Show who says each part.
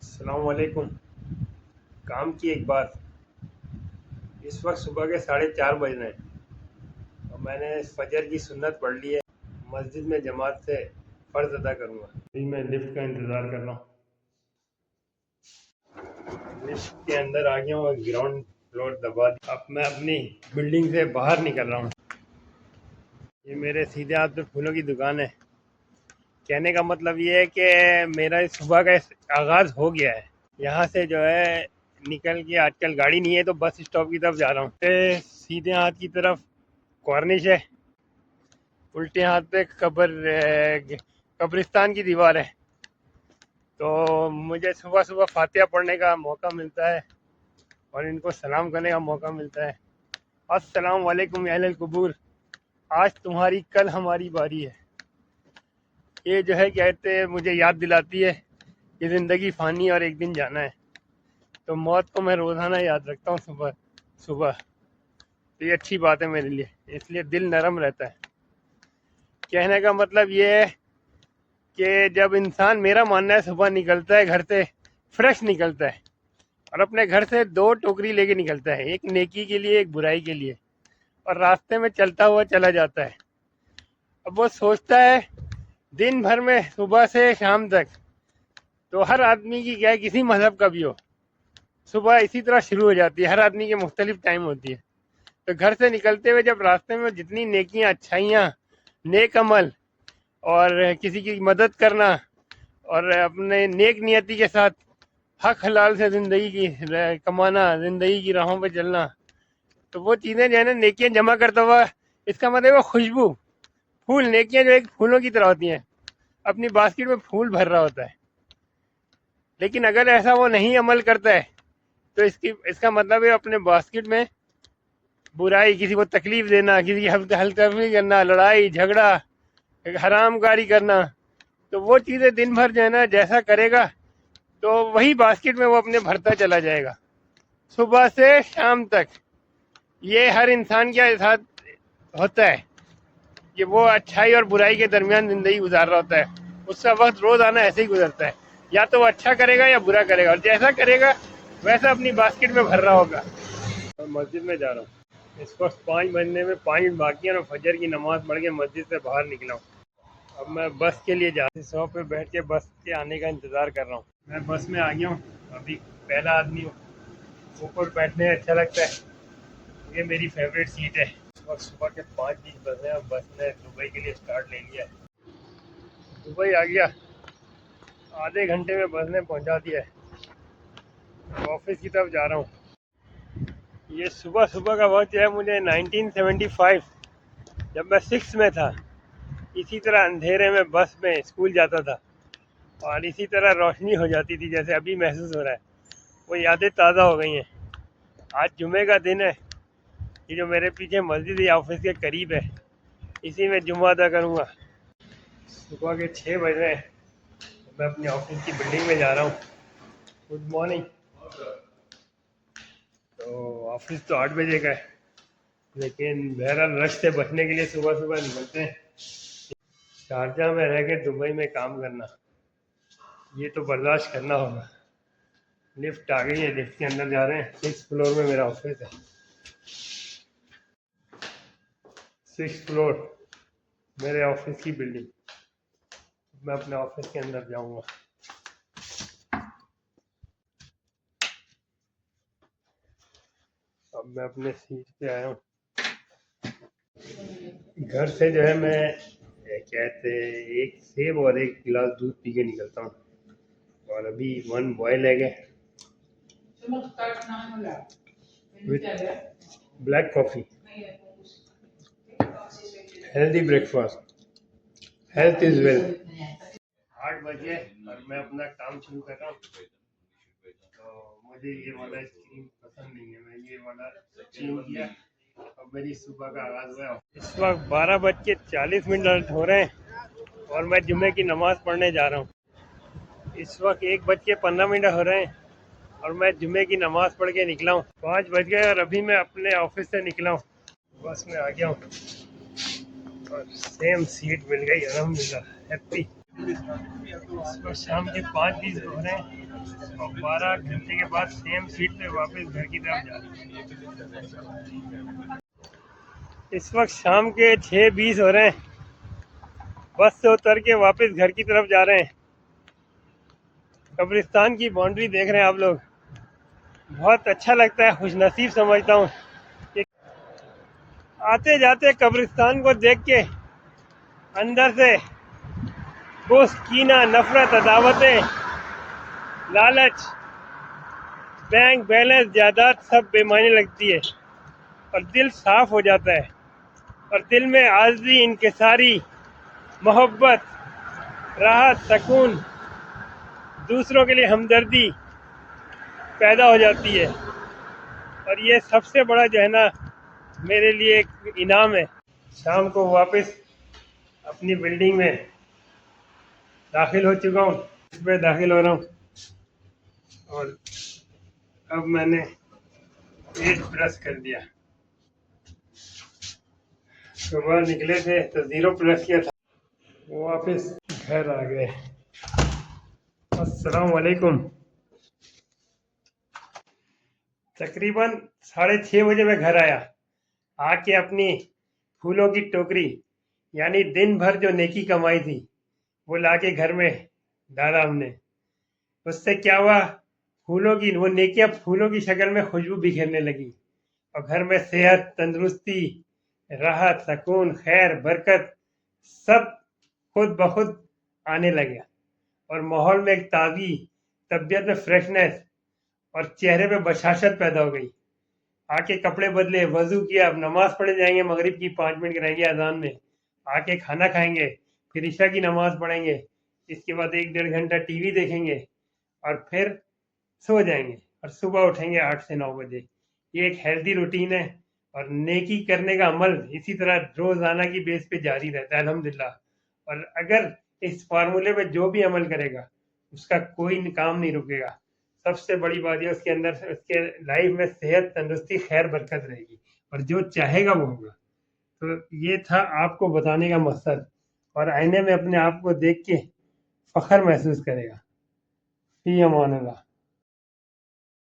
Speaker 1: अस्सलाम वालेकुम। काम की एक बात। इस वक्त सुबह के 4:30 बज रहे हैं और मैंने फजर की सुन्नत पढ़ ली है। मस्जिद में जमात से फ़र्ज अदा करूँगा। अभी मैं लिफ्ट का इंतज़ार कर रहा हूँ। लिफ्ट के अंदर आ गया हूँ और ग्राउंड फ्लोर दबा दिया। अब मैं अपनी बिल्डिंग से बाहर निकल रहा हूँ। ये मेरे सीधे हाथ पे फूलों की दुकान है। कहने का मतलब ये है कि मेरा इस सुबह का आगाज़ हो गया है। यहाँ से जो है निकल के, आजकल गाड़ी नहीं है तो बस स्टॉप की तरफ जा रहा हूँ। सीधे हाथ की तरफ कॉर्निश है, उल्टे हाथ पे कब्रिस्तान की दीवार है। तो मुझे सुबह सुबह फातिहा पढ़ने का मौका मिलता है और इनको सलाम करने का मौका मिलता है। अस्सलाम वालेकुम या अहलल कुबूर, आज तुम्हारी कल हमारी बारी है। ये जो है कहते मुझे याद दिलाती है कि ज़िंदगी फ़ानी और एक दिन जाना है। तो मौत को मैं रोज़ाना याद रखता हूँ सुबह सुबह। तो ये अच्छी बात है मेरे लिए, इसलिए दिल नरम रहता है। कहने का मतलब ये है कि जब इंसान, मेरा मानना है, सुबह निकलता है घर से, फ्रेश निकलता है और अपने घर से दो टोकरी लेके निकलता है, एक नेकी के लिए एक बुराई के लिए, और रास्ते में चलता हुआ चला जाता है। अब वो सोचता है दिन भर में सुबह से शाम तक, तो हर आदमी की क्या है, किसी मजहब का भी हो, सुबह इसी तरह शुरू हो जाती है। हर आदमी के मुख्तलिफ टाइम होती है। तो घर से निकलते हुए जब रास्ते में जितनी नेकियां, अच्छाइयाँ, नेक अमल और किसी की मदद करना और अपने नेक नियति के साथ हक हलाल से ज़िंदगी की कमाना, ज़िंदगी की राहों पे चलना, तो वो चीज़ें जो है ना, नेकियां जमा करता हुआ, इसका मतलब वो खुशबू, फूल, नेकियां जो एक फूलों की तरह होती हैं, अपनी बास्केट में फूल भर रहा होता है। लेकिन अगर ऐसा वो नहीं अमल करता है तो इसका मतलब है अपने बास्केट में बुराई, किसी को तकलीफ देना, किसी की हल्की करना, लड़ाई झगड़ा, हरामकारी करना। तो वो चीज़ें दिन भर जो है ना, जैसा करेगा तो वही बास्केट में वो अपने भरता चला जाएगा सुबह से शाम तक। ये हर इंसान के साथ होता है कि वो अच्छाई और बुराई के दरमियान ज़िंदगी गुजार रहा होता है। उसका वक्त रोज़ाना ऐसे ही गुजरता है, या तो वो अच्छा करेगा या बुरा करेगा, और जैसा करेगा वैसा अपनी बास्केट में भर रहा होगा। मैं मस्जिद में जा रहा हूँ। इस वक्त 5 बजने में 5 मिनट बाकी है और फजर की नमाज़ पढ़ के मस्जिद से बाहर निकला हूँ। अब मैं बस के लिए जा रहा हूँ। शॉप पे बैठ के बस के आने का इंतज़ार कर रहा हूँ। मैं बस में आ गया हूँ, अभी पहला आदमी हूँ। ऊपर बैठने अच्छा लगता है, ये मेरी फेवरेट सीट है। इस वक्त सुबह के 5:20 बज रहे हैं। बस ने दुबई के लिए स्टार्ट ले लिया है। दुबई आ गया, आधे घंटे में बस ने पहुँचा दिया है। ऑफिस की तरफ जा रहा हूँ। ये सुबह सुबह का वक्त है। मुझे 1975, जब मैं 6 में था, इसी तरह अंधेरे में बस में स्कूल जाता था और इसी तरह रोशनी हो जाती थी जैसे अभी महसूस हो रहा है। वो यादें ताज़ा हो गई हैं। आज जुमे का दिन है। ये जो मेरे पीछे मस्जिद या ऑफिस के करीब है, इसी में जुम्मा अदा करूँगा। सुबह के 6 बज रहे हैं। मैं अपने ऑफिस की बिल्डिंग में जा रहा हूँ। Good morning. तो ऑफिस तो 8 बजे का है, लेकिन बहरहाल रश से बचने के लिए सुबह सुबह निकलते हैं। शारजा में रह के दुबई में काम करना, ये तो बर्दाश्त करना होगा। लिफ्ट आ गई है, लिफ्ट के अंदर जा रहे हैं। 6 फ्लोर में मेरा ऑफिस है। 6 फ्लोर मेरे ऑफिस की बिल्डिंग। मैं अपने ऑफिस के अंदर जाऊंगा। अब मैं अपने सीट पे आया हूँ। घर से जो है मैं कहते एक सेब और एक गिलास दूध पी के निकलता हूँ, और अभी 1 बॉयल एग है with black coffee. Healthy breakfast, health is wealth. 8 बजे और मैं अपना काम शुरू कर रहा हूँ। तो मुझे ये वाला स्क्रीन पसंद नहीं है, मैं ये वाला चेंज किया और मेरी सुबह का आगाज़ हुआ। इस वक्त 12:40 हो रहे हैं और मैं जुम्मे की नमाज़ पढ़ने जा रहा हूँ। इस वक्त 1:15 हो रहे हैं और मैं जुम्मे की नमाज़ पढ़ के निकला हूँ। 5 बज गए और अभी मैं अपने ऑफिस से निकला हूँ। बस में आ गया हूँ और सेम सीट मिल गई, अल्हम्दुलिल्लाह, हैप्पी। इस वक्त शाम के 5:20 हो रहे हैं और 12 घंटे के बाद सेम सीट पे वापस घर की तरफ जा रहे हैं। इस वक्त शाम के 6:20 हो रहे हैं। बस से उतर के वापस घर की तरफ जा रहे हैं। कब्रिस्तान की बाउंड्री देख रहे हैं आप लोग, बहुत अच्छा लगता है, खुशनसीब समझता हूँ कि आते जाते कब्रिस्तान को देख के अंदर से गुस्सा, कीना, नफरत, अदावतें, लालच, बैंक बैलेंस, जायदाद सब बेमानी लगती है और दिल साफ हो जाता है और दिल में आज़ी, इंकिसारी, मोहब्बत, राहत, सुकून, दूसरों के लिए हमदर्दी पैदा हो जाती है। और ये सबसे बड़ा जो है ना मेरे लिए एक इनाम है। शाम को वापस अपनी बिल्डिंग में दाखिल हो चुका हूँ, इसमें दाखिल हो रहा हूँ और अब मैंने पेट ब्रश कर दिया। सुबह निकले थे तो 0 प्लस किया था, वापस घर आ गए। अस्सलाम वालेकुम। तकरीबन 6:30 बजे मैं घर आया। आके अपनी फूलों की टोकरी यानी दिन भर जो नेकी कमाई थी वो लाके घर में डाला हमने। उससे क्या हुआ, फूलों की वो नेकियां फूलों की शक्ल में खुशबू बिखेरने लगी और घर में सेहत, तंदुरुस्ती, राहत, सुकून, खैर, बरकत सब खुद ब खुद आने लगे और माहौल में एक ताज़गी, तबीयत में फ्रेशनेस और चेहरे पे बशाशत पैदा हो गई। आके कपड़े बदले, वजू किया, अब नमाज पढ़ने जाएंगे, मगरिब की 5 मिनट रहेंगे अजान में, आके खाना खाएंगे, फिर ईशा की नमाज पढ़ेंगे, इसके बाद 1 डेढ़ घंटा टीवी देखेंगे और फिर सो जाएंगे और सुबह उठेंगे 8 से 9 बजे। ये एक हेल्दी रूटीन है और नेकी करने का अमल इसी तरह रोजाना की बेस पे जारी रहता है अल्हम्दुलिल्लाह। और अगर इस फार्मूले पे जो भी अमल करेगा उसका कोई काम नहीं रुकेगा। सबसे बड़ी बात यह उसके अंदर उसके लाइफ में सेहत, तंदुरुस्ती, खैर, बरकत रहेगी और जो चाहेगा वो होगा। तो ये था आपको बताने का मकसद और आईने में अपने आप को देख के फख्र महसूस करेगा। फी अमान अल्लाह।